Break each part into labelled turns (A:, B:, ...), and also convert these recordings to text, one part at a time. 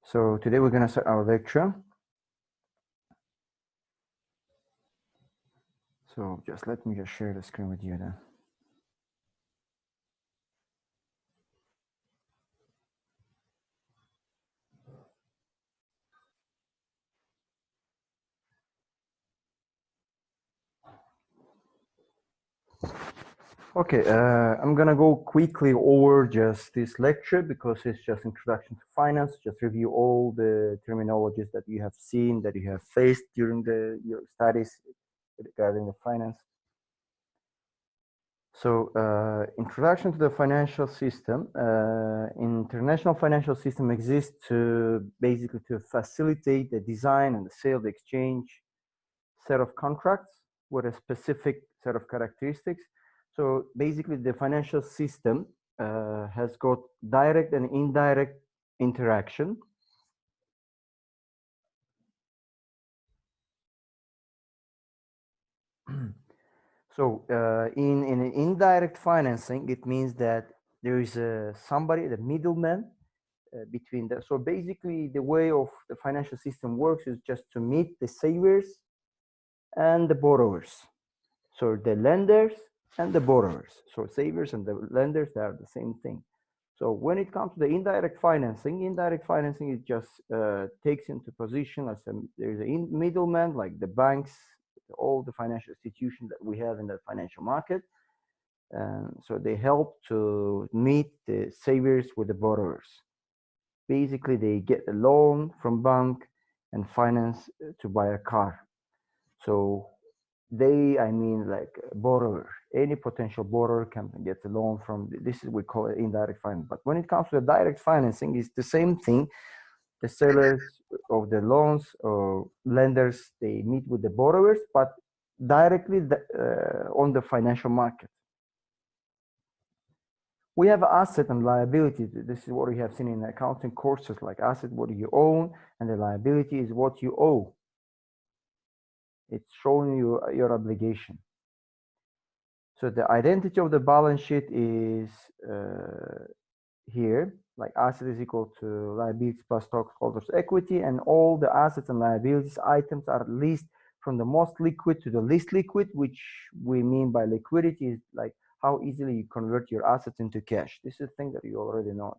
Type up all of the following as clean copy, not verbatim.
A: So today we're going to start our lecture. So just let me just share the screen with you then. Okay, I'm gonna go quickly over just this lecture because it's just introduction to finance. Just review all the terminologies that you have seen, that you have faced during your studies regarding the finance. So, introduction to the financial system. International financial system exists to basically to facilitate the design and the sale, the exchange set of contracts with a specific set of characteristics. So basically the financial system has got direct and indirect interaction. So in an indirect financing, it means that there is somebody, the middleman between that. So basically the way of the financial system works is just to meet the savers and the borrowers. So the lenders and the borrowers. So savers and the lenders, they are the same thing. So when it comes to the indirect financing it just takes into position as there's a middleman like the banks, all the financial institutions that we have in the financial market. So they help to meet the savers with the borrowers. Basically, they get a loan from bank and finance to buy a car. So I mean like a borrower, any potential borrower can get a loan from this is we call it indirect finance. But when it comes to the direct financing, it's the same thing. The sellers of the loans or lenders, they meet with the borrowers, but directly on the financial market. We have asset and liability. This is what we have seen in accounting courses, like asset, what you own, and the liability is what you owe. It's showing you your obligation. So the identity of the balance sheet is here, like asset is equal to liabilities plus stockholders' equity, and all the assets and liabilities items are least from the most liquid to the least liquid, which we mean by liquidity is like how easily you convert your assets into cash. This is a thing that you already know.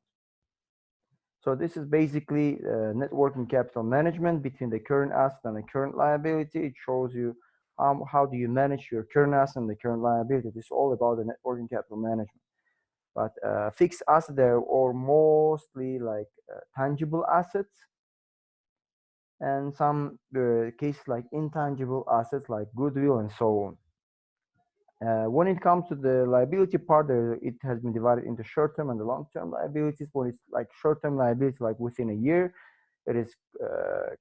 A: So this is basically net working capital management between the current asset and the current liability. It shows you how do you manage your current asset and the current liability. This is all about the net working capital management. But fixed assets, there are mostly like tangible assets, and some cases like intangible assets like goodwill and so on. When it comes to the liability part, it has been divided into short-term and the long-term liabilities. When it's like short-term liabilities, like within a year, it is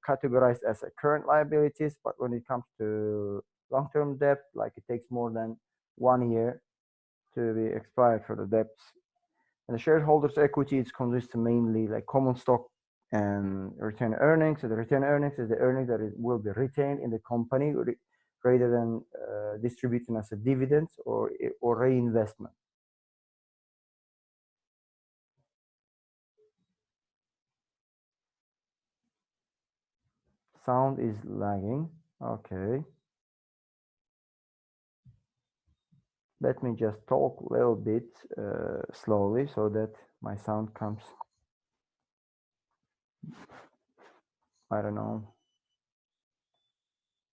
A: categorized as a current liabilities. But when it comes to long-term debt, like it takes more than 1 year to be expired for the debts. And the shareholders' equity is consists mainly like common stock and retained earnings. So the retained earnings is the earnings that will be retained in the company rather than distributing as a dividends or reinvestment. Sound is lagging. Okay. Let me just talk a little bit slowly so that my sound comes. I don't know.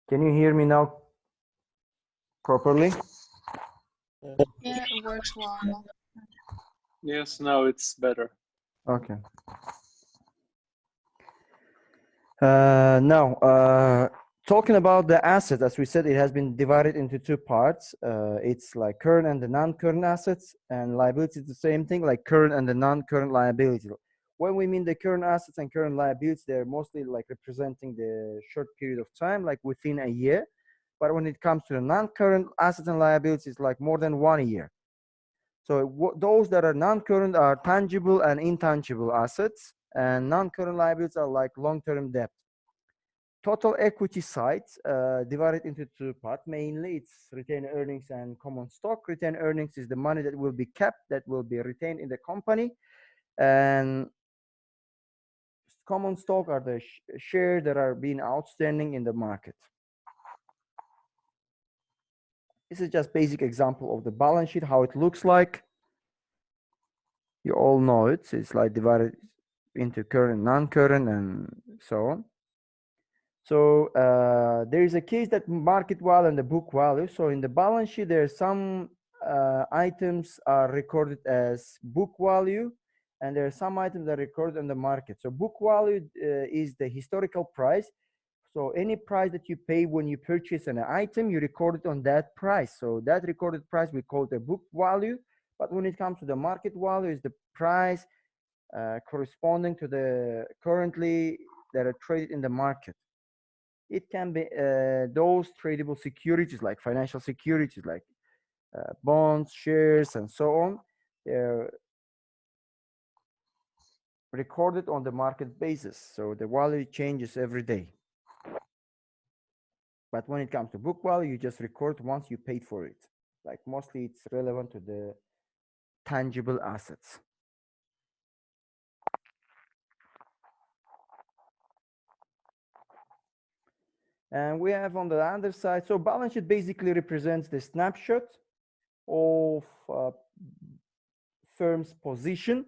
A: Can you hear me now properly?
B: Yeah, it works well.
C: Yes, now it's better.
A: Okay. Now, talking about the asset, as we said, it has been divided into two parts. It's like current and the non-current assets, and liability is the same thing, like current and the non-current liability. When we mean the current assets and current liabilities, they're mostly like representing the short period of time, like within a year. But when it comes to the non-current assets and liabilities, like more than 1 year. So those that are non-current are tangible and intangible assets, and non-current liabilities are like long-term debt. Total equity side divided into two parts. Mainly, it's retained earnings and common stock. Retained earnings is the money that will be kept, that will be retained in the company, and Common stock are the shares that are being outstanding in the market. This is just basic example of the balance sheet, how it looks like. You all know it. It's like divided into current, non-current, and so on. So there is a case that market value and the book value. So in the balance sheet, there are some items are recorded as book value, and there are some items that are recorded on the market. So book value is the historical price. So any price that you pay when you purchase an item, you record it on that price. So that recorded price we call the book value. But when it comes to the market value, is the price corresponding to the currently that are traded in the market. It can be those tradable securities like financial securities like bonds, shares, and so on. They're recorded on the market basis. So the value changes every day. But when it comes to book value, you just record once you paid for it. Like mostly it's relevant to the tangible assets. And we have on the other side, so balance sheet basically represents the snapshot of firm's position.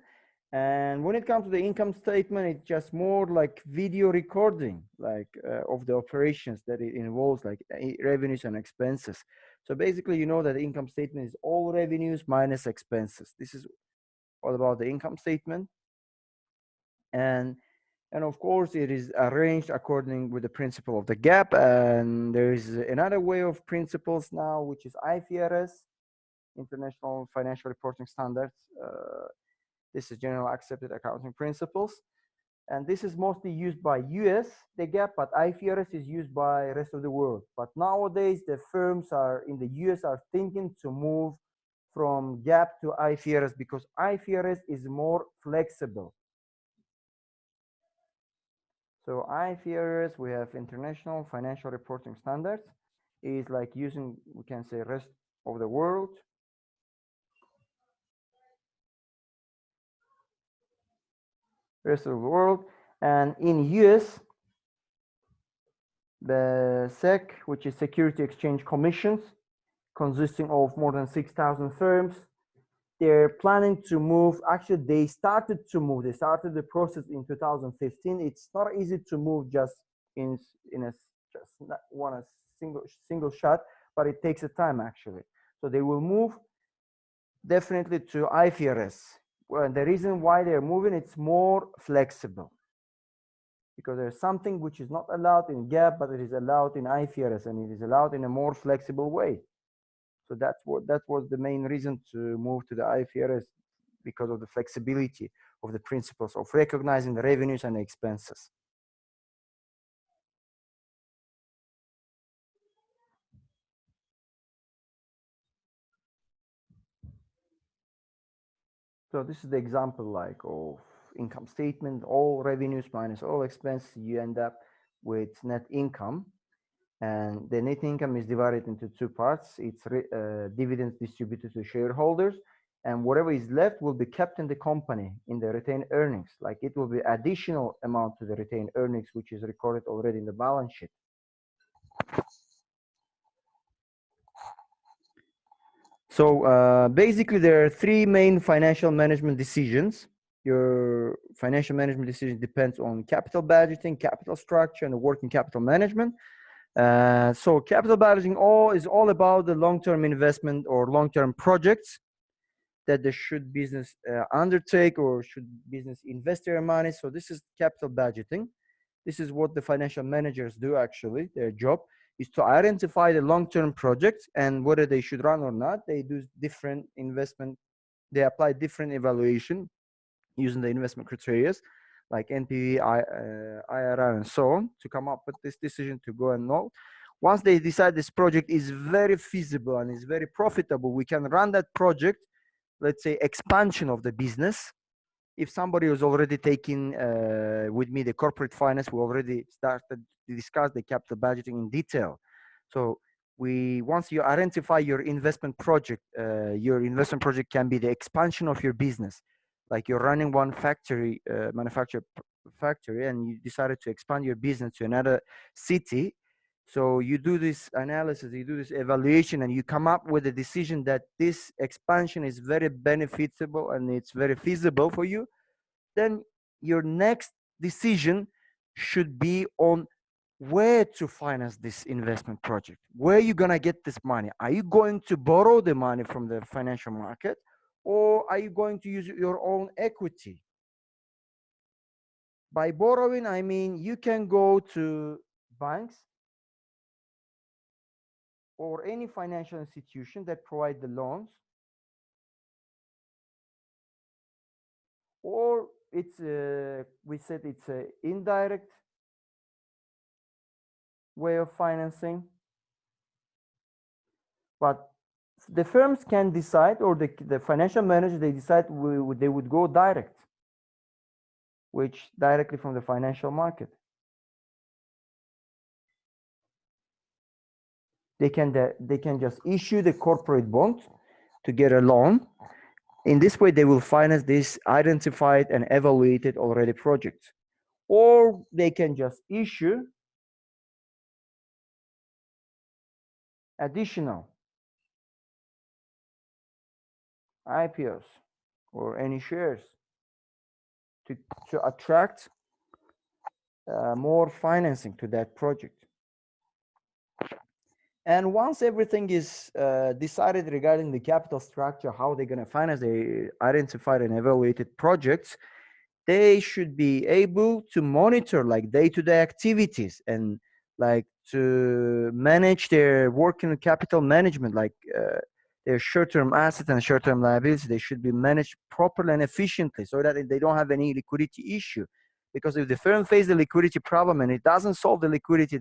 A: And when it comes to the income statement, it's just more like video recording, like of the operations that it involves, like revenues and expenses. So basically, you know that the income statement is all revenues minus expenses. This is all about the income statement. And of course, it is arranged according with the principle of the GAAP. And there is another way of principles now, which is IFRS, International Financial Reporting Standards. This is general accepted accounting principles. And this is mostly used by US, the GAAP, but IFRS is used by the rest of the world. But nowadays, the firms are in the US are thinking to move from GAAP to IFRS because IFRS is more flexible. So IFRS, we have International Financial Reporting Standards, is like using, we can say, rest of the world. Rest of the world. And in US, the SEC, which is Security Exchange Commissions, consisting of more than 6,000 firms, they're planning to move. Actually, they started to move. They started the process in 2015. It's not easy to move just in a just not one single shot, but it takes a time actually. So they will move definitely to IFRS. Well, the reason why they're moving, it's more flexible because there's something which is not allowed in GAAP, but it is allowed in IFRS, and it is allowed in a more flexible way. So that was the main reason to move to the IFRS, because of the flexibility of the principles of recognizing the revenues and the expenses. So this is the example like of income statement, all revenues minus all expenses, you end up with net income. And the net income is divided into two parts. It's dividends distributed to shareholders, and whatever is left will be kept in the company in the retained earnings. Like it will be additional amount to the retained earnings, which is recorded already in the balance sheet. So basically, there are three main financial management decisions. Your financial management decision depends on capital budgeting, capital structure, and the working capital management. So capital budgeting is all about the long-term investment or long-term projects that the should business undertake or should business invest their money. So this is capital budgeting. This is what the financial managers do actually. Their job is to identify the long-term projects and whether they should run or not. They do different investment. They apply different evaluation using the investment criteria like NPV, IRR, and so on to come up with this decision to go and know. Once they decide this project is very feasible and is very profitable, we can run that project, let's say expansion of the business. If somebody was already taking with me the corporate finance, we already started to discuss the capital budgeting in detail. So once you identify your investment project can be the expansion of your business. like you're running one factory, factory, and you decided to expand your business to another city. So you do this analysis, you do this evaluation, and you come up with a decision that this expansion is very beneficial and it's very feasible for you. Then your next decision should be on where to finance this investment project. Where are you going to get this money? Are you going to borrow the money from the financial market, or are you going to use your own equity? By borrowing, I mean you can go to banks or any financial institution that provide the loans, or it's we said it's an indirect way of financing. But the firms can decide, or the financial manager, they decide they would go direct, which directly from the financial market. They can just issue the corporate bond to get a loan. In this way, they will finance this identified and evaluated already projects. Or they can just issue additional IPOs or any shares to attract more financing to that project. And once everything is decided regarding the capital structure, how they're going to finance the identified and evaluated projects, they should be able to monitor like day-to-day activities and like to manage their working capital management, like their short-term assets and short-term liabilities. They should be managed properly and efficiently so that they don't have any liquidity issue. Because if the firm faces the liquidity problem and it doesn't solve the liquidity,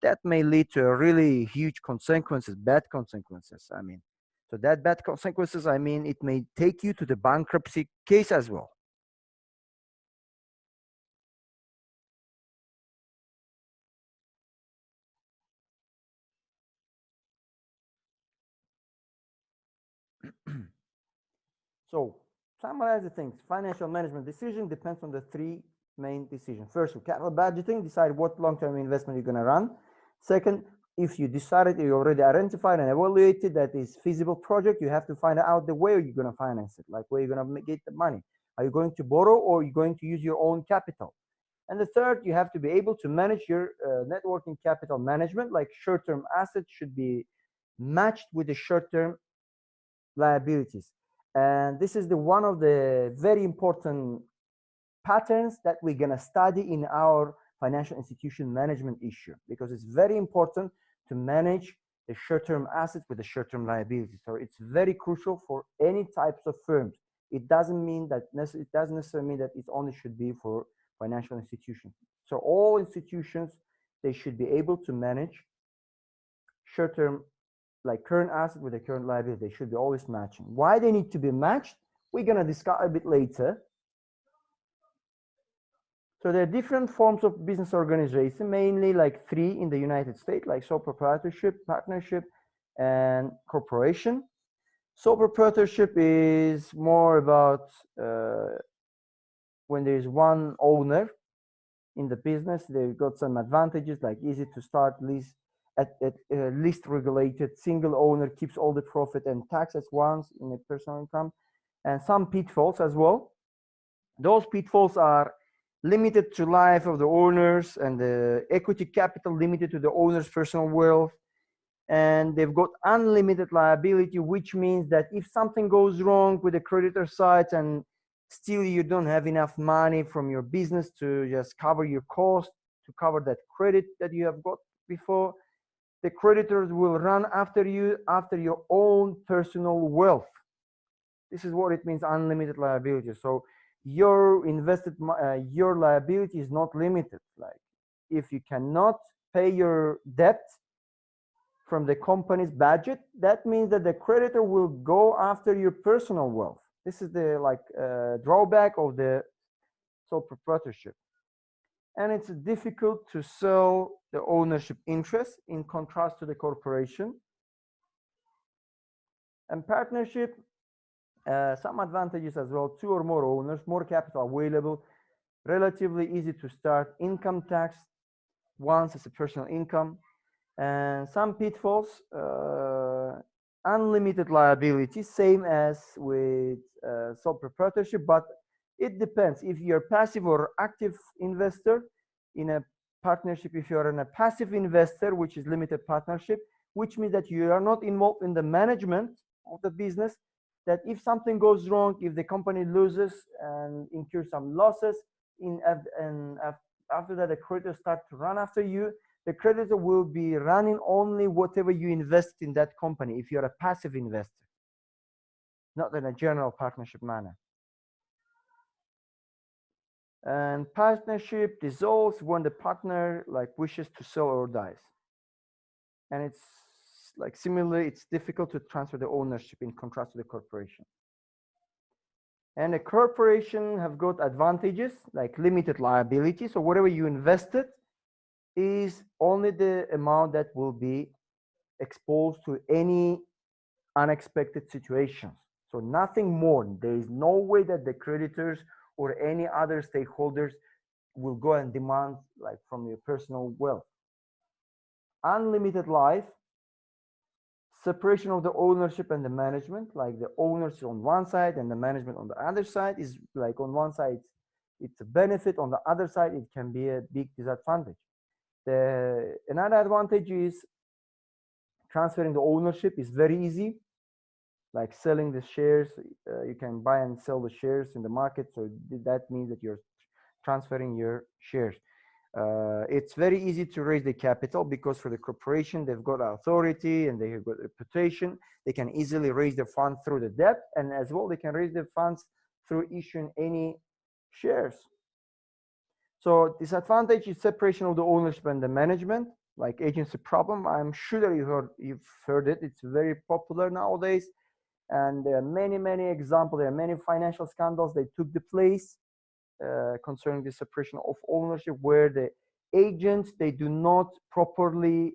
A: that may lead to a really huge consequences, bad consequences. I mean, so that bad consequences, I mean, it may take you to the bankruptcy case as well. So summarize the things. Financial management decision depends on the three main decisions. First, capital budgeting, decide what long-term investment you're going to run. Second, if you decided, you already identified and evaluated that is feasible project, you have to find out the way you're going to finance it, like where you're going to get the money. Are you going to borrow, or are you going to use your own capital? And the third, you have to be able to manage your net working capital management, like short-term assets should be matched with the short-term liabilities. And this is one of the very important patterns that we're going to study in our financial institution management issue, because it's very important to manage the short-term assets with the short-term liabilities. So it's very crucial for any types of firms. It doesn't mean that it doesn't necessarily mean that it only should be for financial institutions. So all institutions, they should be able to manage short-term, like current asset with the current liability. They should be always matching. Why they need to be matched, we're going to discuss a bit later. So there are different forms of business organization, mainly like three in the United States, like sole proprietorship, partnership, and corporation. Sole proprietorship is more about when there is one owner in the business. They've got some advantages, like easy to start, least regulated, single owner, keeps all the profit and tax at once in a personal income, and some pitfalls as well. Those pitfalls are limited to life of the owners, and the equity capital limited to the owner's personal wealth, and they've got unlimited liability, which means that if something goes wrong with the creditor side and still you don't have enough money from your business to just cover your cost, to cover that credit that you have got before, the creditors will run after you, after your own personal wealth. This is what it means, unlimited liability. So your your liability is not limited. Like if you cannot pay your debt from the company's budget, that means that the creditor will go after your personal wealth. This is the drawback of the sole proprietorship. And it's difficult to sell the ownership interest in contrast to the corporation. And partnership, Some advantages as well: 2 or more owners, more capital available, relatively easy to start, income tax once as a personal income, and some pitfalls: unlimited liability, same as with sole proprietorship, but it depends if you're passive or active investor in a partnership. If you're in a passive investor, which is limited partnership, which means that you are not involved in the management of the business, that if something goes wrong, if the company loses and incurs some losses, and after that the creditors start to run after you, the creditor will be running only whatever you invest in that company if you're a passive investor, not in a general partnership manner. And partnership dissolves when the partner wishes to sell or dies. And it's similarly, it's difficult to transfer the ownership in contrast to the corporation. And a corporation have got advantages like limited liability. So whatever you invested is only the amount that will be exposed to any unexpected situations. So nothing more. There is no way that the creditors or any other stakeholders will go and demand from your personal wealth. Unlimited life, separation of the ownership and the management, like the owners on one side and the management on the other side is on one side it's a benefit, on the other side it can be a big disadvantage. Another advantage is transferring the ownership is very easy, like selling the shares. You can buy and sell the shares in the market, so that means that you're transferring your shares. It's very easy to raise the capital because for the corporation, they've got authority and they have got reputation. They can easily raise the fund through the debt, and as well, they can raise the funds through issuing any shares. So disadvantage is separation of the ownership and the management, like agency problem. I'm sure that you've heard it. It's very popular nowadays. And there are many examples. There are many financial scandals that took the place concerning the separation of ownership, where the agents, they do not properly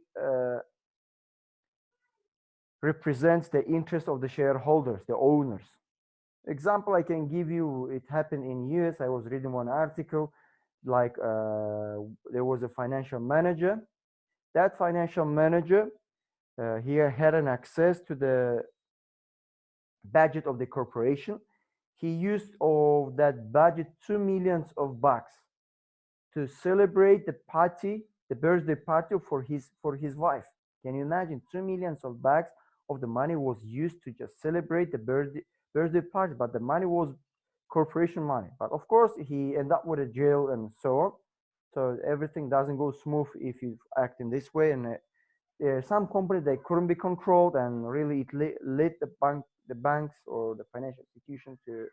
A: represent the interest of the shareholders, the owners. Example I can give you, it happened in US. I was reading one article, there was a financial manager. That financial manager, he had an access to the budget of the corporation. He used of that budget $2 million to celebrate the party, the birthday party for his wife. Can you imagine? $2 million of the money was used to just celebrate the birthday party, but the money was corporation money. But of course, he ended up with a jail and so on. So everything doesn't go smooth if you act in this way. And some companies, they couldn't be controlled, and really it led the banks or the financial institution to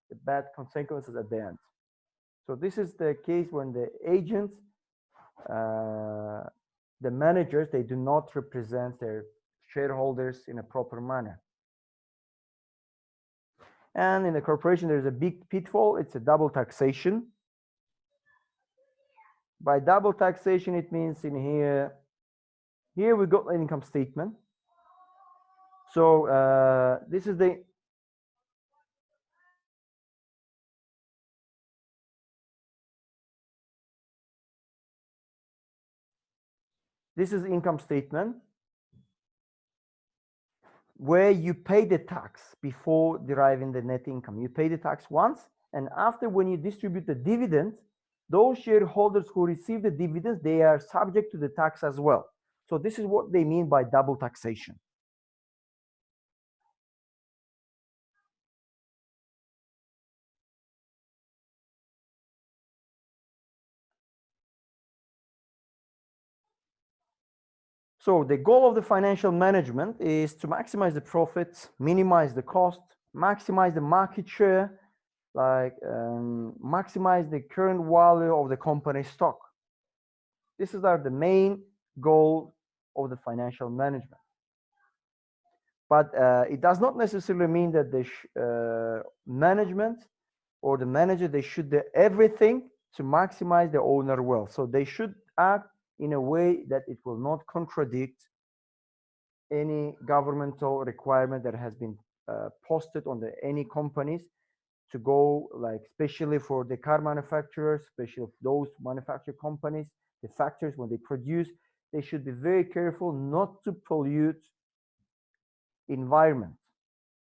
A: the bad consequences at the end. So this is the case when the agents, the managers, they do not represent their shareholders in a proper manner. And in the corporation, there's a big pitfall. It's a double taxation. By double taxation, it means in here we got an income statement. So this is the income statement where you pay the tax before deriving the net income. You pay the tax once, and after, when you distribute the dividends, those shareholders who receive the dividends, they are subject to the tax as well. So this is what they mean by double taxation. So the goal of the financial management is to maximize the profits, minimize the cost, maximize the market share, maximize the current value of the company's stock. This is the main goal of the financial management. But it does not necessarily mean that the management or the manager, they should do everything to maximize the owner wealth. So they should act in a way that it will not contradict any governmental requirement that has been posted on the any companies to go, like especially for the car manufacturers, especially those manufacturing companies, the factories when they produce, they should be very careful not to pollute environment,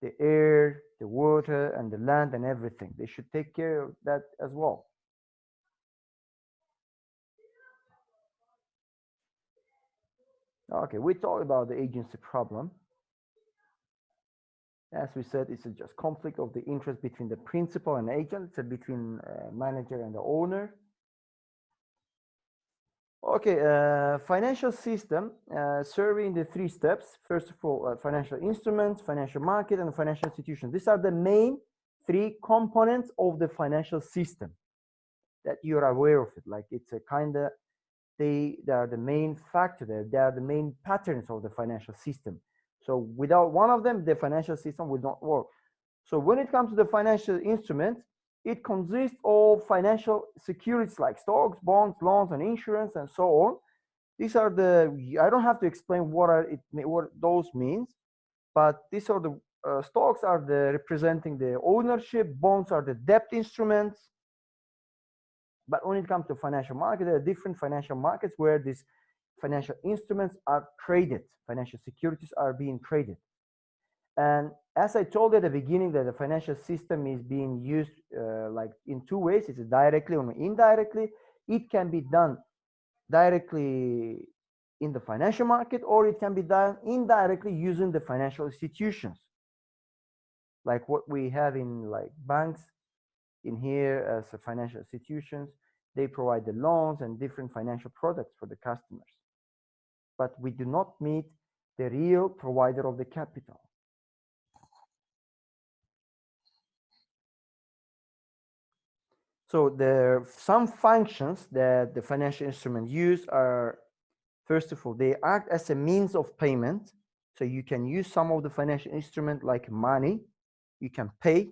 A: the air, the water, and the land and everything. They should take care of that as well. Okay, we talked about the agency problem. As we said, it's just conflict of the interest between the principal and agent. It's between manager and the owner. Okay, financial system serving the three steps. First of all, financial instruments, financial market, and financial institutions. These are the main three components of the financial system that you're aware of it. Like it's a kind of, they are the main factor there. They are the main patterns of the financial system. So without one of them, the financial system will not work. So when it comes to the financial instruments, it consists of financial securities like stocks, bonds, loans, and insurance, and so on. These are the, I don't have to explain what those means, but these are the stocks are the representing the ownership, bonds are the debt instruments. But when it comes to financial market, there are different financial markets where these financial instruments are traded, financial securities are being traded. And as I told at the beginning, that the financial system is being used like in two ways. It's directly or indirectly. It can be done directly in the financial market, or it can be done indirectly using the financial institutions, like what we have in like banks in here as a financial institutions. They provide the loans and different financial products for the customers, but we do not meet the real provider of the capital. So there are some functions that the financial instrument use are, first of all, they act as a means of payment. So you can use some of the financial instrument like money, you can pay,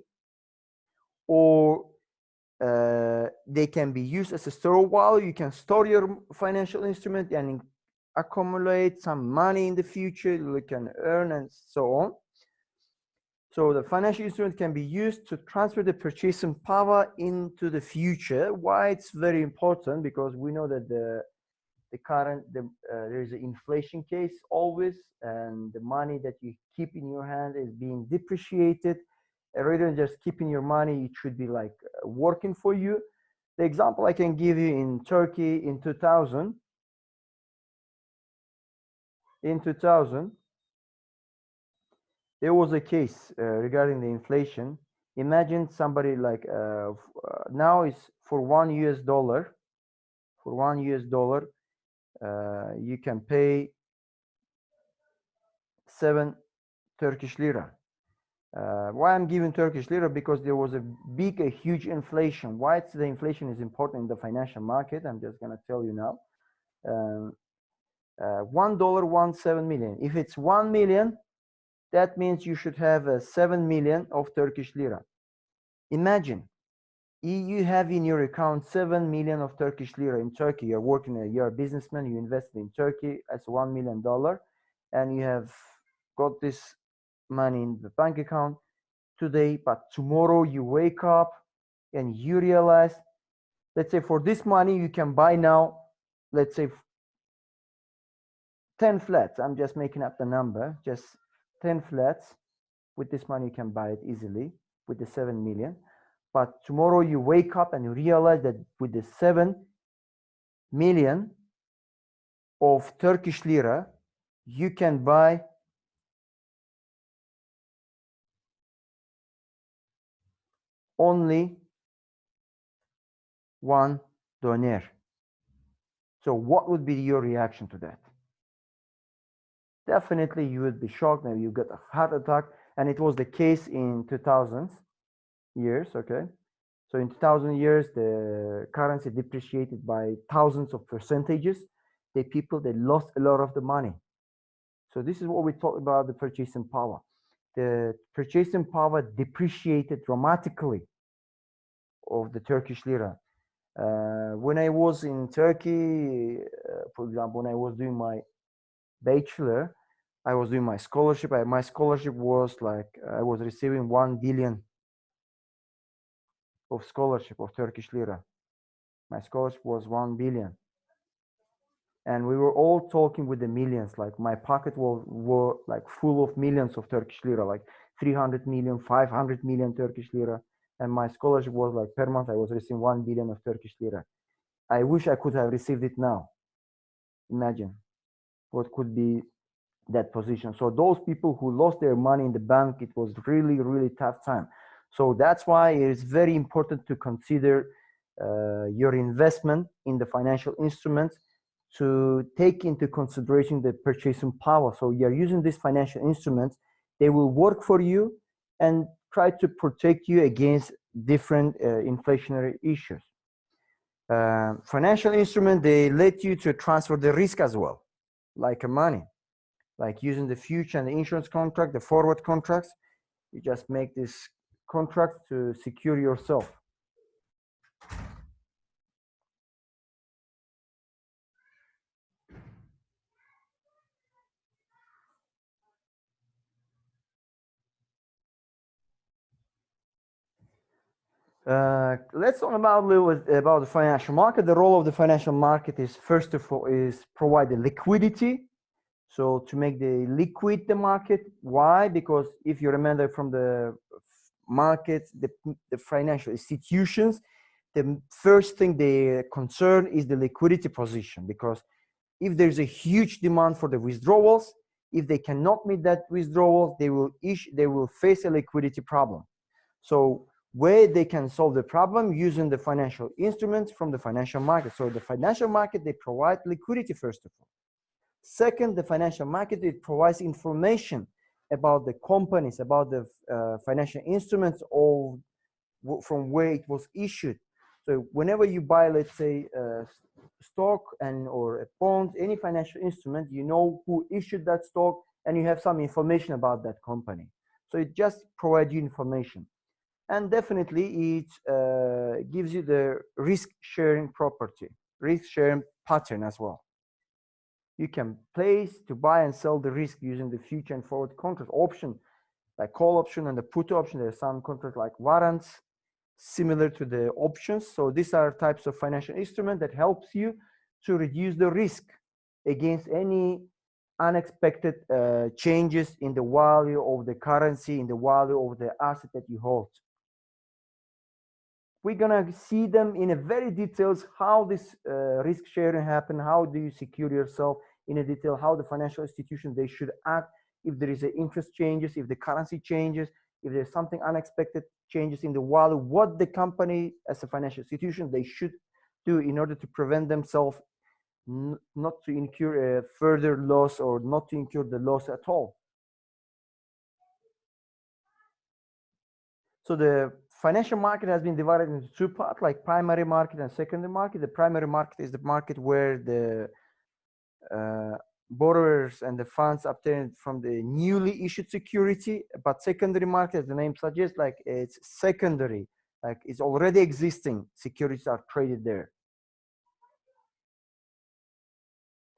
A: or they can be used as a store value. You can store your financial instrument and accumulate some money in the future. You can earn and so on. So the financial instrument can be used to transfer the purchasing power into the future. Why it's very important? Because we know that there is an inflation case always, and the money that you keep in your hand is being depreciated. Rather than just keeping your money, it should be like working for you. The example I can give you in Turkey in 2000. In 2000, there was a case regarding the inflation. Imagine somebody like now is for $1. For $1, you can pay 7 Turkish lira. Why I'm giving Turkish lira? Because there was a huge inflation. Why the inflation is important in the financial market? I'm just gonna tell you now. $1, 17 million. If it's 1 million, that means you should have 7 million of Turkish lira. Imagine you have in your account 7 million of Turkish lira in Turkey. You're working, you're a businessman, you invested in Turkey as $1 million, and you have got this money in the bank account today, but tomorrow you wake up and you realize, let's say for this money you can buy now, let's say 10 flats. I'm just making up the number, just 10 flats. With this money you can buy it easily with the 7 million. But tomorrow you wake up and you realize that with the 7 million of Turkish lira, you can buy only 1 doner. So what would be your reaction to that? Definitely you would be shocked. Maybe you get a heart attack. And it was the case in 2000s years. Okay, so in 2000 years the currency depreciated by thousands of percentages. The people, they lost a lot of the money. So this is what we talk about, the purchasing power. The purchasing power depreciated dramatically of the Turkish lira. When I was in Turkey, for example, when I was doing my bachelor, I was doing my scholarship. My scholarship was like I was receiving 1 billion of scholarship of Turkish lira. My scholarship was 1 billion. And we were all talking with the millions. Like my pocket were like full of millions of Turkish lira, like 300 million, 500 million Turkish lira. And my scholarship was like per month I was receiving 1 billion of Turkish lira. I wish I could have received it now. Imagine what could be that position. So those people who lost their money in the bank, it was really, really tough time. So that's why it is very important to consider your investment in the financial instruments to take into consideration the purchasing power. So you're using these financial instruments, they will work for you and try to protect you against different inflationary issues. Financial instruments, they let you to transfer the risk as well, like money, like using the future and the insurance contract, the forward contracts. You just make this contract to secure yourself. Let's talk about a little bit about the financial market. The role of the financial market is first of all is provide the liquidity. So to make the liquid the market. Why? Because if you remember from the market, the financial institutions, the first thing they concern is the liquidity position. Because if there's a huge demand for the withdrawals, if they cannot meet that withdrawals, they will face a liquidity problem. So where they can solve the problem using the financial instruments from the financial market. So the financial market, they provide liquidity first of all. Second, the financial market, it provides information about the companies, about the financial instruments or from where it was issued. So whenever you buy, let's say, stock and or a bond, any financial instrument, you know who issued that stock and you have some information about that company. So it just provides you information. And definitely it gives you the risk sharing property, risk sharing pattern as well. You can place to buy and sell the risk using the future and forward contract option, like call option and the put option. There are some contracts like warrants similar to the options. So these are types of financial instrument that helps you to reduce the risk against any unexpected changes in the value of the currency, in the value of the asset that you hold. We're gonna see them in a very details how this risk sharing happen, how do you secure yourself in a detail, how the financial institution they should act if there is an interest changes, if the currency changes, if there's something unexpected changes in the value, what the company as a financial institution they should do in order to prevent themselves not to incur a further loss or not to incur the loss at all. So the financial market has been divided into two parts, like primary market and secondary market. The primary market is the market where the borrowers and the funds obtained from the newly issued security, but secondary market, as the name suggests, like it's secondary, like it's already existing securities are traded there.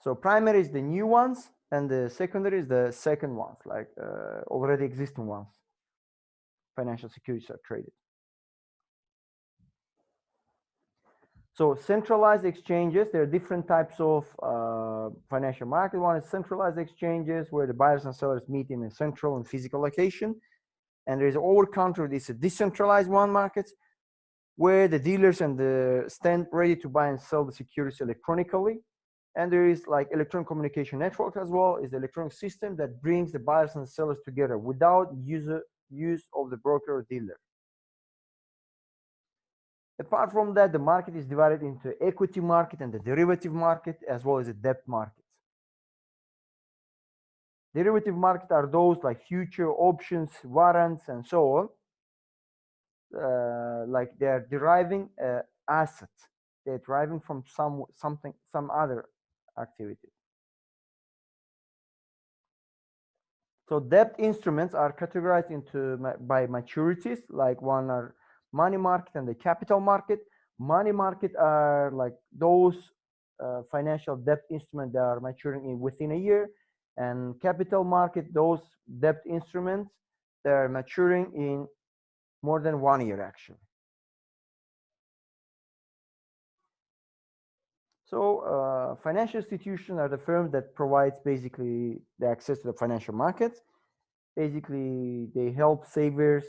A: So primary is the new ones, and the secondary is the second ones, like already existing ones. Financial securities are traded. So centralized exchanges, there are different types of financial market. One is centralized exchanges where the buyers and sellers meet in a central and physical location. And there is over-counter, it's a decentralized one market where the dealers and the stand ready to buy and sell the securities electronically. And there is like electronic communication network as well, is the electronic system that brings the buyers and sellers together without use of the broker or dealer. Apart from that, the market is divided into equity market and the derivative market, as well as the debt market. Derivative market are those like future options, warrants, and so on. Like they are deriving assets. They're deriving from some other activity. So debt instruments are categorized into by maturities, like one are money market and the capital market. Money market are like those financial debt instruments that are maturing within a year, And capital market, those debt instruments, they're maturing in more than 1 year actually. So financial institutions are the firms that provides basically the access to the financial markets. Basically, they help savers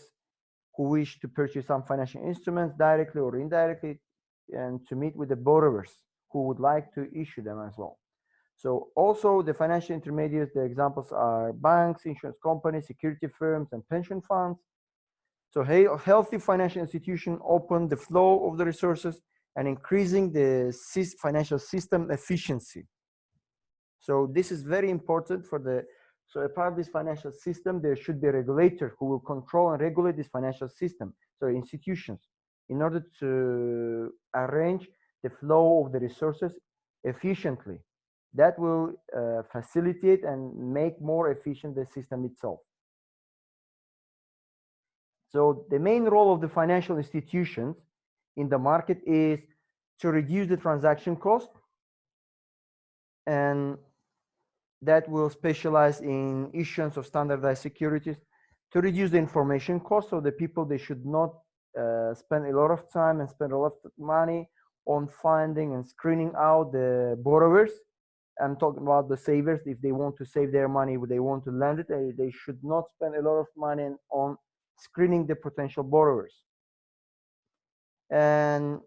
A: who wish to purchase some financial instruments directly or indirectly, and to meet with the borrowers who would like to issue them as well. So also the financial intermediaries, the examples are banks, insurance companies, security firms, and pension funds. So healthy financial institution open the flow of the resources and increasing the financial system efficiency. So this is very important for the, so a part of this financial system, there should be a regulator who will control and regulate this financial system, so institutions, in order to arrange the flow of the resources efficiently. That will facilitate and make more efficient the system itself. So the main role of the financial institutions in the market is to reduce the transaction cost, and that will specialize in issuance of standardized securities to reduce the information cost. So the people, they should not spend a lot of time and spend a lot of money on finding and screening out the borrowers. I'm talking about the savers. If they want to save their money, if they want to lend it, they should not spend a lot of money on screening the potential borrowers. And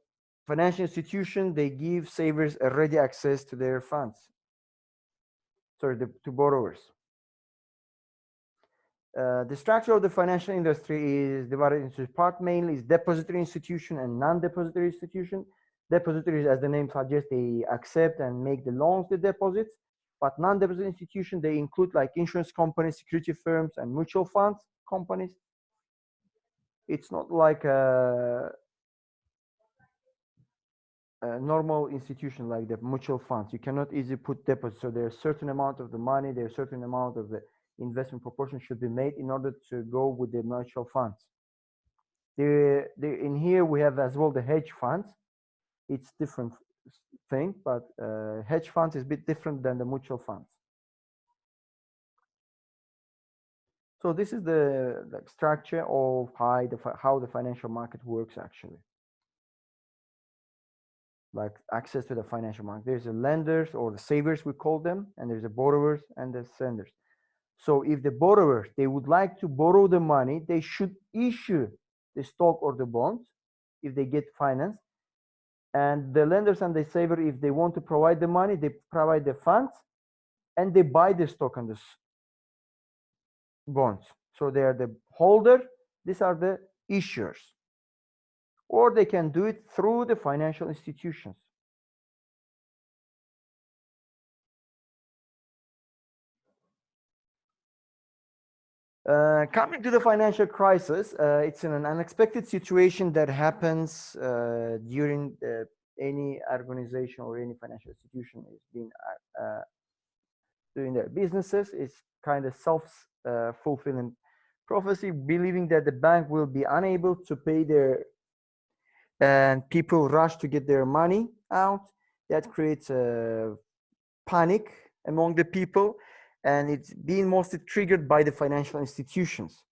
A: financial institutions, they give savers a ready access to their funds, sorry, to borrowers. The structure of the financial industry is divided into part. Mainly is depository institution and non-depository institution. Depositories, as the name suggests, they accept and make the loans, the deposits. But non-depository institution, they include like insurance companies, security firms, and mutual funds companies. It's not like a normal institution like the mutual funds. You cannot easily put deposits. So there's a certain amount of the money, there's a certain amount of the investment proportion should be made in order to go with the mutual funds. In here we have as well the hedge funds. It's different thing, but hedge funds is a bit different than the mutual funds. So this is the structure of how the financial market works actually. Like access to the financial market. There's the lenders or the savers, we call them, and there's the borrowers and the senders. So if the borrowers, they would like to borrow the money, they should issue the stock or the bonds if they get financed. And the lenders and the saver, if they want to provide the money, they provide the funds and they buy the stock and the bonds. So they are the holder, these are the issuers. Or they can do it through the financial institutions. Coming to the financial crisis, it's an unexpected situation that happens during any organization or any financial institution is being doing their businesses. It's kind of self-fulfilling prophecy, believing that the bank will be unable to pay their, and people rush to get their money out. That creates a panic among the people, and it's being mostly triggered by the financial institutions.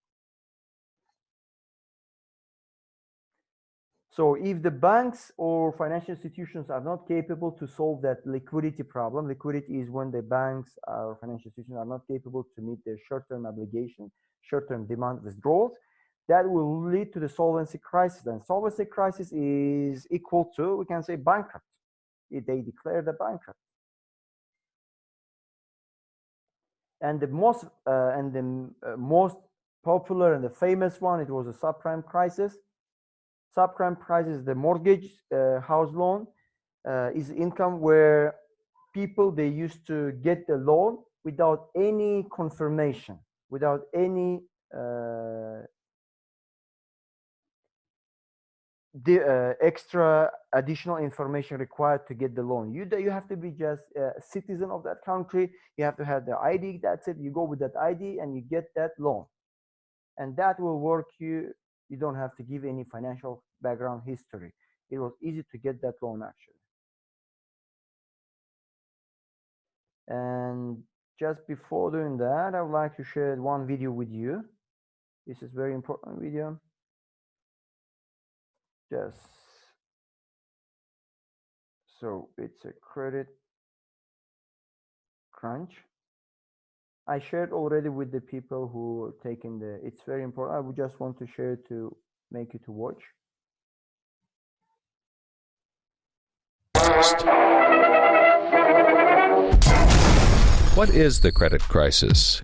A: So if the banks or financial institutions are not capable to solve that liquidity problem, liquidity is when the banks or financial institutions are not capable to meet their short-term obligations, short-term demand withdrawals, that will lead to the solvency crisis. And solvency crisis is equal to, we can say, bankrupt. If they declare the bankrupt. And the most popular and the famous one, it was a subprime crisis. Subprime crisis, the mortgage house loan is income where people, they used to get the loan without any confirmation, without any extra additional information required to get the loan. You have to be just a citizen of that country. You have to have the ID. That's it. You go with that ID and you get that loan, and that will work. You don't have to give any financial background history. It was easy to get that loan actually. And just before doing that, I would like to share one video with you. This is very important video. Just so it's a credit crunch. I shared already with the people who are taking the, it's very important. I would just want to share to make you to watch.
D: What is the credit crisis?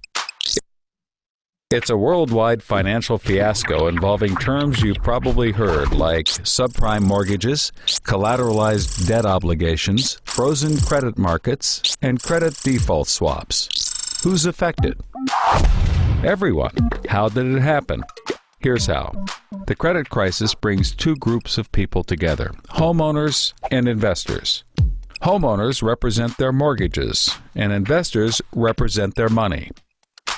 D: It's a worldwide financial fiasco involving terms you've probably heard like subprime mortgages, collateralized debt obligations, frozen credit markets, and credit default swaps. Who's affected? Everyone. How did it happen? Here's how. The credit crisis brings two groups of people together, homeowners and investors. Homeowners represent their mortgages, and investors represent their money.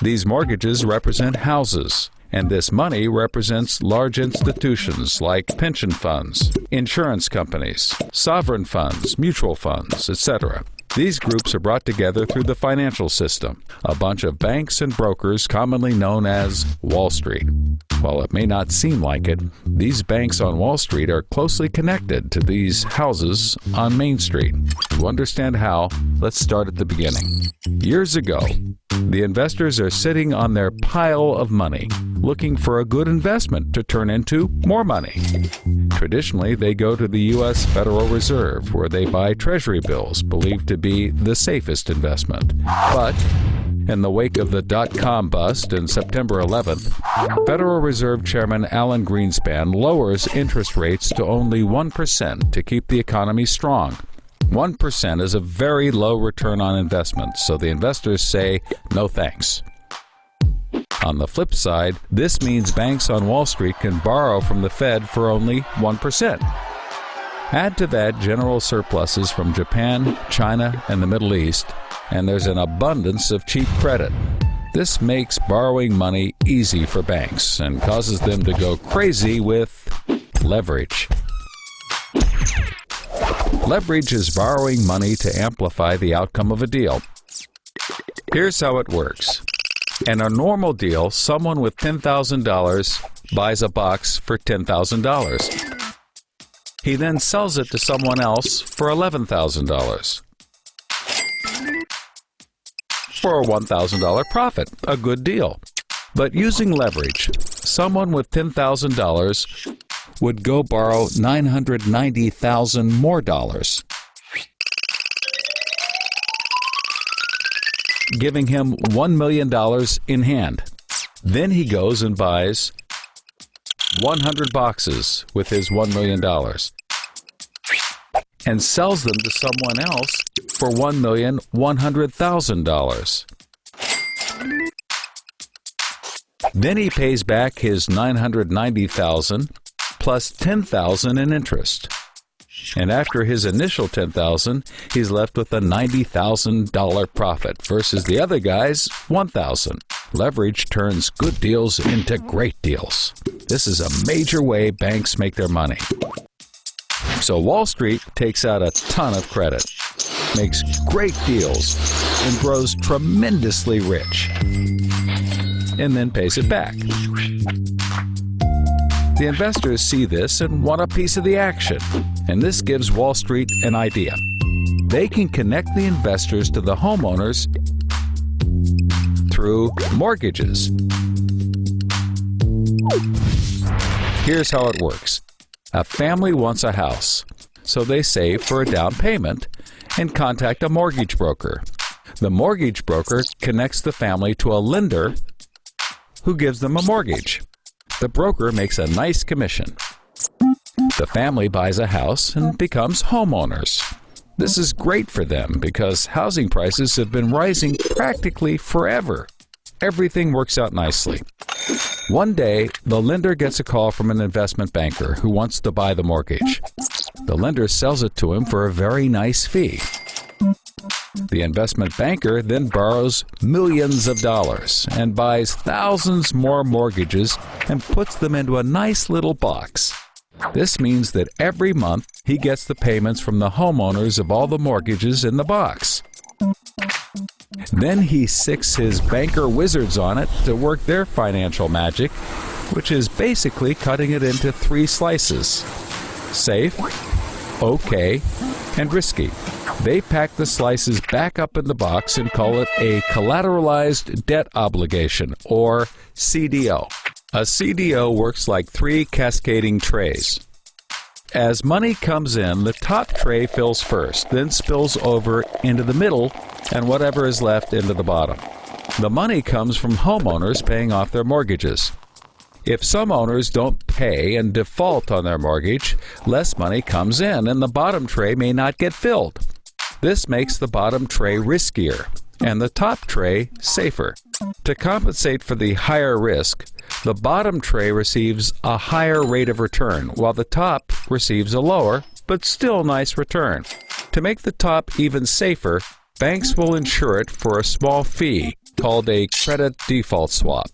D: These mortgages represent houses, and this money represents large institutions like pension funds, insurance companies, sovereign funds, mutual funds, etc. These groups are brought together through the financial system, a bunch of banks and brokers commonly known as Wall Street. While it may not seem like it, these banks on Wall Street are closely connected to these houses on Main Street. To understand how, let's start at the beginning. Years ago, the investors are sitting on their pile of money, looking for a good investment to turn into more money. Traditionally, they go to the U.S. Federal Reserve, where they buy treasury bills believed to be the safest investment. But in the wake of the dot-com bust in September 11th, Federal Reserve Chairman Alan Greenspan lowers interest rates to only 1% to keep the economy strong. 1% is a very low return on investment, so the investors say, no thanks. On the flip side, this means banks on Wall Street can borrow from the Fed for only 1%. Add to that general surpluses from Japan, China, and the Middle East, and there's an abundance of cheap credit. This makes borrowing money easy for banks and causes them to go crazy with leverage. Leverage is borrowing money to amplify the outcome of a deal. Here's how it works. In a normal deal, someone with $10,000 buys a box for $10,000. He then sells it to someone else for $11,000. For a $1,000 profit, a good deal. But using leverage, someone with $10,000 would go borrow $990,000 more dollars, giving him $1 million in hand. Then he goes and buys 100 boxes with his $1 million and sells them to someone else for $1,100,000. Then he pays back his $990,000 plus $10,000 in interest. And after his initial $10,000, he's left with a $90,000 profit versus the other guy's $1,000. Leverage turns good deals into great deals. This is a major way banks make their money. So Wall Street takes out a ton of credit, makes great deals, and grows tremendously rich, and then pays it back. The investors see this and want a piece of the action, and this gives Wall Street an idea. They can connect the investors to the homeowners through mortgages. Here's how it works. A family wants a house, so they save for a down payment and contact a mortgage broker. The mortgage broker connects the family to a lender who gives them a mortgage. The broker makes a nice commission. The family buys a house and becomes homeowners. This is great for them because housing prices have been rising practically forever. Everything works out nicely. One day, the lender gets a call from an investment banker who wants to buy the mortgage. The lender sells it to him for a very nice fee. The investment banker then borrows millions of dollars and buys thousands more mortgages and puts them into a nice little box. This means that every month he gets the payments from the homeowners of all the mortgages in the box. Then he sicks his banker wizards on it to work their financial magic, which is basically cutting it into 3 slices: safe, okay, and risky. They pack the slices back up in the box and call it a collateralized debt obligation, or CDO. A CDO works like 3 cascading trays. As money comes in, the top tray fills first, then spills over into the middle, and whatever is left into the bottom. The money comes from homeowners paying off their mortgages. If some owners don't pay and default on their mortgage, less money comes in, and the bottom tray may not get filled. This makes the bottom tray riskier and the top tray safer. To compensate for the higher risk, the bottom tray receives a higher rate of return, while the top receives a lower, but still nice return. To make the top even safer, banks will insure it for a small fee called a credit default swap.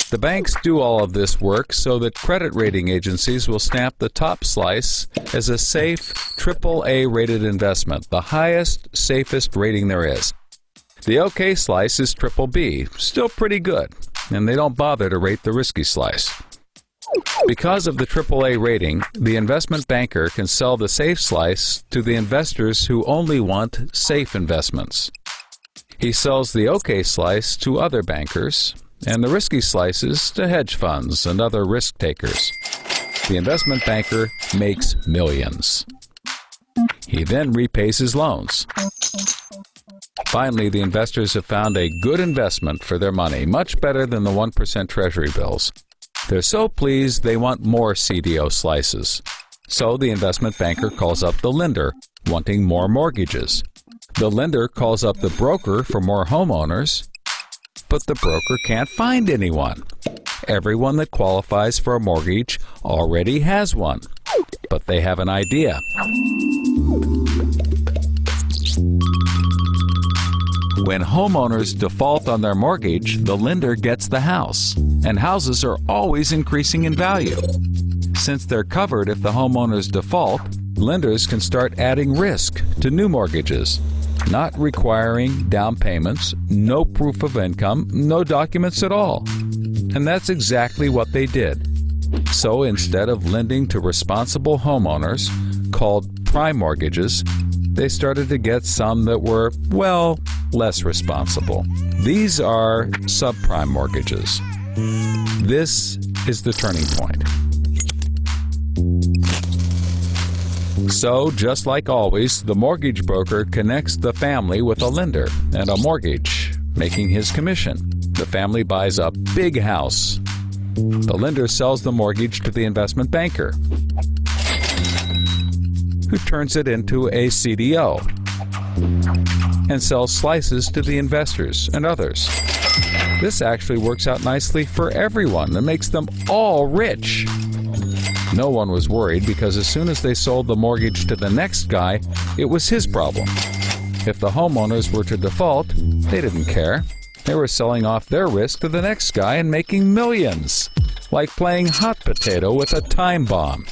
D: The banks do all of this work so that credit rating agencies will stamp the top slice as a safe, AAA rated investment, the highest, safest rating there is. The OK slice is BBB, still pretty good, and they don't bother to rate the risky slice. Because of the AAA rating, the investment banker can sell the safe slice to the investors who only want safe investments. He sells the OK slice to other bankers, and the risky slices to hedge funds and other risk takers. The investment banker makes millions. He then repays his loans. Finally, the investors have found a good investment for their money, much better than the 1% Treasury bills. They're so pleased they want more CDO slices. So the investment banker calls up the lender, wanting more mortgages. The lender calls up the broker for more homeowners, but the broker can't find anyone. Everyone that qualifies for a mortgage already has one, but they have an idea. When homeowners default on their mortgage, the lender gets the house, and houses are always increasing in value. Since they're covered if the homeowners default, lenders can start adding risk to new mortgages, not requiring down payments, no proof of income, no documents at all. And that's exactly what they did. So instead of lending to responsible homeowners, called prime mortgages, they started to get some that were, well, less responsible. These are subprime mortgages. This is the turning point. So, just like always, the mortgage broker connects the family with a lender and a mortgage, making his commission. The family buys a big house. The lender sells the mortgage to the investment banker, who turns it into a CDO and sells slices to the investors and others. This actually works out nicely for everyone and makes them all rich. No one was worried because as soon as they sold the mortgage to the next guy, it was his problem. If the homeowners were to default, they didn't care. They were selling off their risk to the next guy and making millions, like playing hot potato with a time bomb.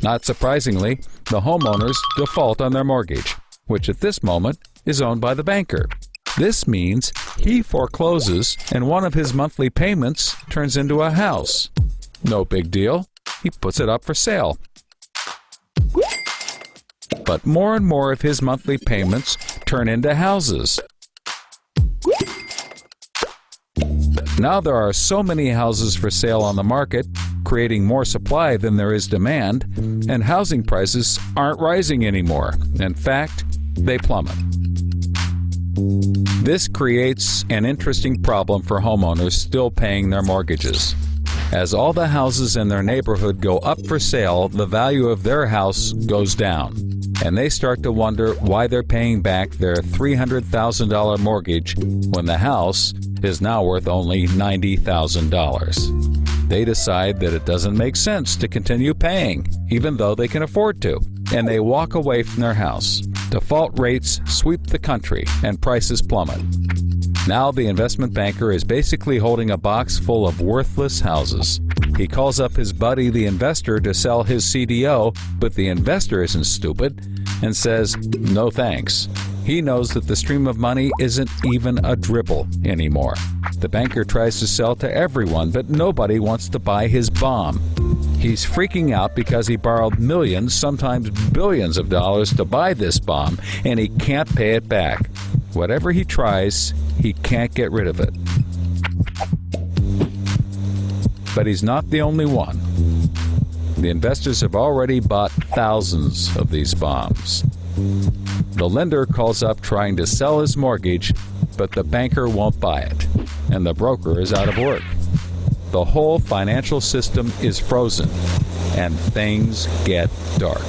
D: Not surprisingly, the homeowners default on their mortgage, which at this moment is owned by the banker. This means he forecloses and one of his monthly payments turns into a house. No big deal. He puts it up for sale. But more and more of his monthly payments turn into houses. Now there are so many houses for sale on the market, creating more supply than there is demand, and housing prices aren't rising anymore. In fact, they plummet. This creates an interesting problem for homeowners still paying their mortgages. As all the houses in their neighborhood go up for sale, the value of their house goes down, and they start to wonder why they're paying back their $300,000 mortgage when the house is now worth only $90,000. They decide that it doesn't make sense to continue paying, even though they can afford to, and they walk away from their house. Default rates sweep the country, and prices plummet. Now the investment banker is basically holding a box full of worthless houses. He calls up his buddy, the investor, to sell his CDO, but the investor isn't stupid and says, no thanks. He knows that the stream of money isn't even a dribble anymore. The banker tries to sell to everyone, but nobody wants to buy his bomb. He's freaking out because he borrowed millions, sometimes billions of dollars to buy this bomb, and he can't pay it back. Whatever he tries, he can't get rid of it. But he's not the only one. The investors have already bought thousands of these bombs. The lender calls up trying to sell his mortgage, but the banker won't buy it, and the broker is out of work. The whole financial system is frozen, and things get dark.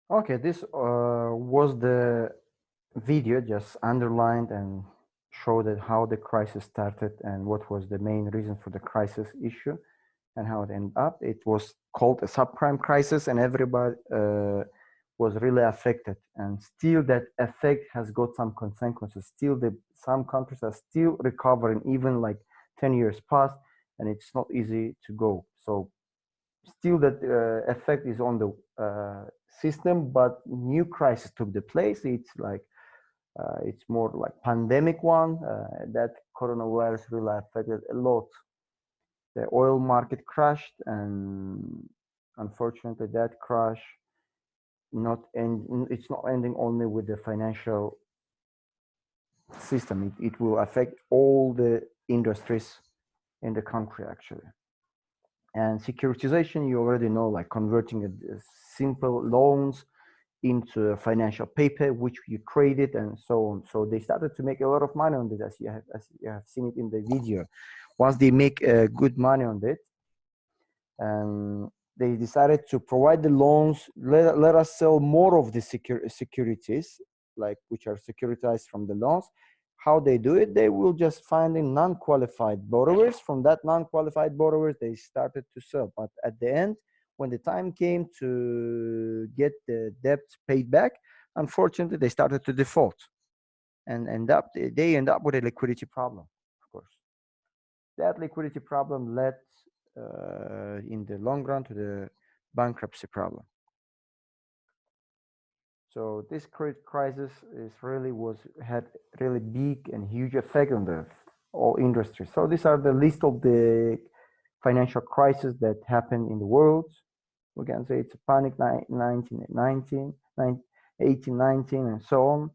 A: Okay, this was the video just underlined and showed that how the crisis started and what was the main reason for the crisis issue and how it ended up. It was called a subprime crisis, and everybody was really affected, and still that effect has got some consequences. Still, some countries are still recovering, even like 10 years past, and it's not easy to go. So still that effect is on the system, but new crisis took the place. It's like it's more like pandemic one. That coronavirus really affected a lot. The oil market crashed, and unfortunately that crash it's not ending only with the financial system. It will affect all the industries in the country actually. And securitization, you already know, like converting a simple loans into financial paper which you traded and so on. So they started to make a lot of money on this, as you have seen it in the video. Once they make good money on it, and they decided to provide the loans, let us sell more of the securities, like which are securitized from the loans. How they do it, they will just finding non-qualified borrowers. From that non-qualified borrowers, they started to sell. But at the end, when the time came to get the debt paid back, unfortunately, they started to default, and they end up with a liquidity problem, of course. That liquidity problem led in the long run to the bankruptcy problem. So this credit crisis had really big and huge effect on the all industries. So these are the list of the financial crises that happened in the world. We can say it's a panic 1919, 1819, and so on,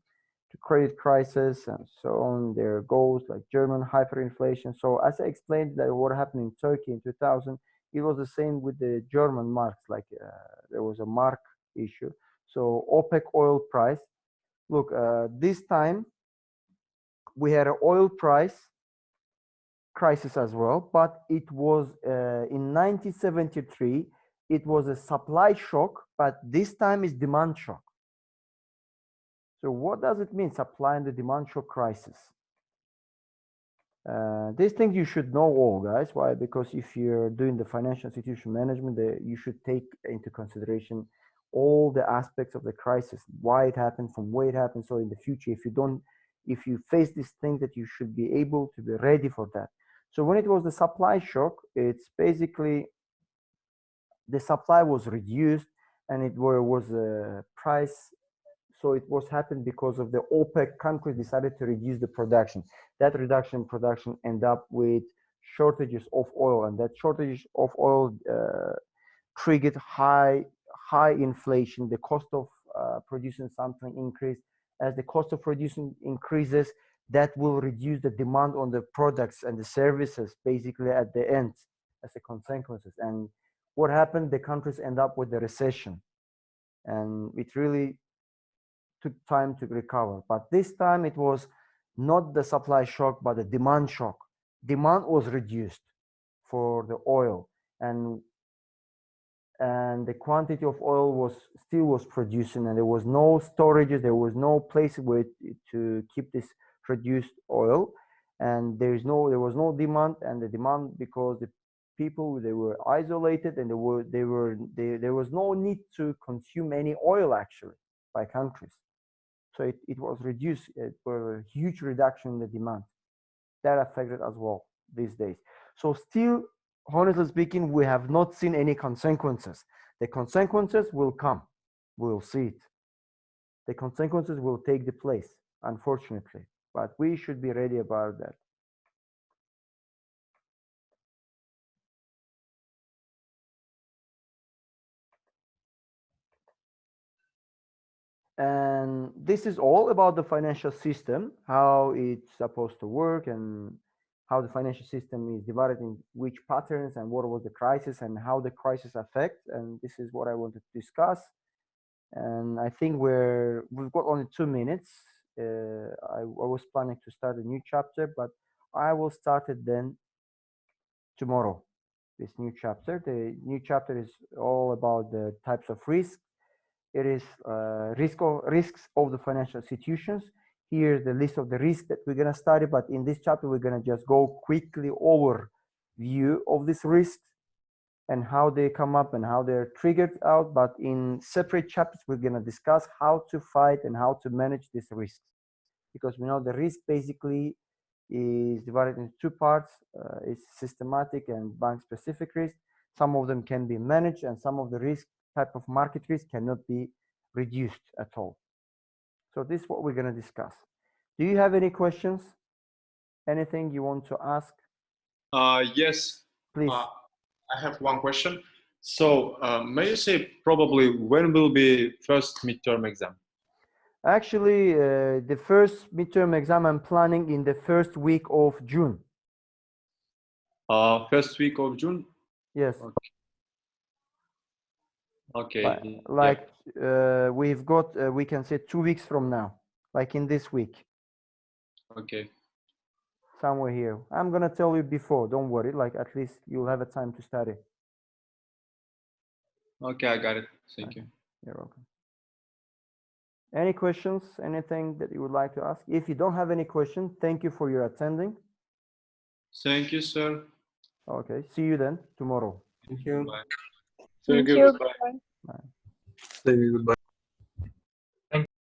A: to credit crisis and so on. There goes like German hyperinflation. So as I explained that what happened in Turkey in 2000, it was the same with the German marks. Like there was a mark issue. So OPEC oil price. Look, this time we had an oil price crisis as well, but it was in 1973. It was a supply shock, but this time is demand shock. So what does it mean, supply and the demand shock crisis? These things you should know all, guys. Why? Because if you're doing the financial institution management, you should take into consideration all the aspects of the crisis, why it happened, from where it happened. So in the future, if you face these things, that you should be able to be ready for that. So when it was the supply shock, it's basically the supply was reduced, and it was a price. So it was happened because of the OPEC countries decided to reduce the production. That reduction in production ended up with shortages of oil, and that shortage of oil triggered high inflation. The cost of producing something increased. As the cost of producing increases, that will reduce the demand on the products and the services, basically at the end, as a consequences. And what happened? The countries end up with the recession, and it really took time to recover. But this time it was not the supply shock, but the demand shock. Demand was reduced for the oil, and the quantity of oil was producing, and there was no storages, there was no place where to keep this produced oil, and there was no demand. And the demand, because the people, they were isolated, and there was no need to consume any oil actually by countries. So it was reduced. It was a huge reduction in the demand. That affected as well these days. So still honestly speaking, we have not seen any consequences. The consequences will come. We'll see it. The consequences will take the place, unfortunately, but we should be ready about that. And this is all about the financial system, how it's supposed to work, and how the financial system is divided in which patterns, and what was the crisis, and how the crisis affects. And this is what I wanted to discuss. And I think we've got only 2 minutes. I was planning to start a new chapter, but I will start it then tomorrow. This new chapter. The new chapter is all about the types of risk. It is risks of the financial institutions. Here's the list of the risks that we're gonna study, but in this chapter we're gonna just go quickly over view of these risks and how they come up and how they're triggered out. But in separate chapters we're gonna discuss how to fight and how to manage these risks, because we know the risk basically is divided into 2 parts. It's systematic and bank specific risk. Some of them can be managed, and some of the risk type of market risk cannot be reduced at all. So this is what we're going to discuss. Do you have any questions? Anything you want to ask?
E: Yes.
A: Please.
E: I have one question. So may you say probably when will be first midterm exam?
A: Actually, the first midterm exam I'm planning in the first week of June.
E: First week of June?
A: Yes.
E: Okay.
A: Like we've got, we can say 2 weeks from now, like in this week.
E: Okay.
A: Somewhere here. I'm going to tell you before, don't worry, like at least you'll have a time to study.
E: Okay, I got it. Thank you.
A: You're welcome. Any questions? Anything that you would like to ask? If you don't have any question, thank you for your attending.
E: Thank you, sir.
A: Okay, see you then tomorrow.
F: Thank you.
E: Bye.
C: Thank
B: Thank
C: you.
B: you.
C: Goodbye.
B: Bye.
F: Say goodbye.